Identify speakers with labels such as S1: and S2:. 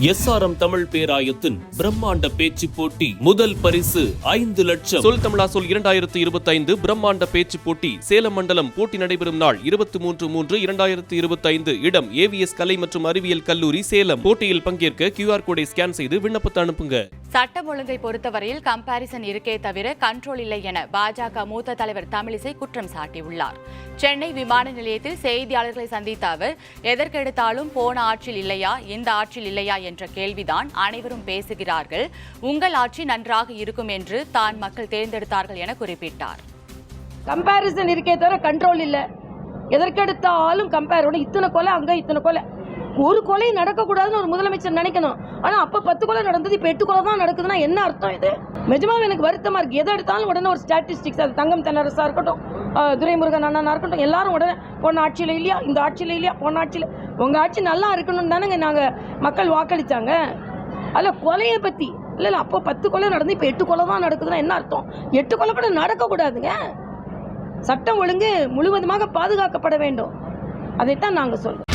S1: SRM Tamil பேராயத்தின் பிரம்மாண்ட பேச்சு போட்டி முதல் பரிசு 5 லட்சம். சொல் தமிழா சொல் 2025 பிரம்மாண்ட பேச்சு போட்டி சேலம் மண்டலம். போட்டி நடைபெறும் நாள் 23/3/2025. இடம் AVS கலை மற்றும் அறிவியல் கல்லூரி சேலம். போட்டியில் பங்கேற்க QR கோடை ஸ்கேன் செய்து விண்ணப்பத்தை அனுப்புங்க.
S2: சட்டம் ஒழுங்கை பொறுத்தவரையில் கம்பாரிசன் இருக்கே தவிர கண்ட்ரோல் இல்லை என பாஜக மூத்த தலைவர் தமிழிசை குற்றம் சாட்டியுள்ளார். சென்னை விமான நிலையத்தில் செய்தியாளர்களை சந்தித்த அவர், எதற்கெடுத்தாலும் போன ஆட்சியில் இல்லையா, இந்த ஆட்சியில் இல்லையா என்ற கேள்விதான் அனைவரும் பேசுகிறார்கள். உங்கள் ஆட்சி நன்றாக இருக்கும் என்று தான் மக்கள் தேர்ந்தெடுத்தார்கள் என குறிப்பிட்டார்.
S3: கம்பாரிசன் இருக்கே தவிர கண்ட்ரோல் இல்லை. எதற்கெடுத்தாலும் கம்பேர், இத்தனை கொலை அங்க இத்தனை கொலை, ஒரு கொலை நடக்கக்கூடாதுன்னு ஒரு முதலமைச்சர் நினைக்கணும். ஆனால் அப்போ 10 கொலை நடந்தது, இப்போ 8 கொலை தான் நடக்குதுன்னா என்ன அர்த்தம்? இது நிஜமாக எனக்கு வருத்தமாக இருக்குது. எதை எடுத்தாலும் உடனே ஒரு ஸ்டாட்டிஸ்டிக்ஸ், அது தங்கம் தென்னரசாக இருக்கட்டும், துரைமுருகன் அண்ணனா இருக்கட்டும், எல்லாரும் உடனே போன ஆட்சியில் இல்லையா, இந்த ஆட்சியில் இல்லையா, போன ஆட்சியில் உங்கள் ஆட்சி நல்லா இருக்கணும்னு தானேங்க நாங்கள் மக்கள் வாக்களித்தாங்க. அதில் கொலையை பற்றி இல்லை, அப்போ 10 கொலை நடந்து இப்போ 8 கொலை தான் நடக்குதுன்னா என்ன அர்த்தம்? 8 கொலை கூட நடக்கக்கூடாதுங்க. சட்டம் ஒழுங்கு முழுவதுமாக பாதுகாக்கப்பட வேண்டும். அதைத்தான் நாங்கள் சொல்கிறோம்.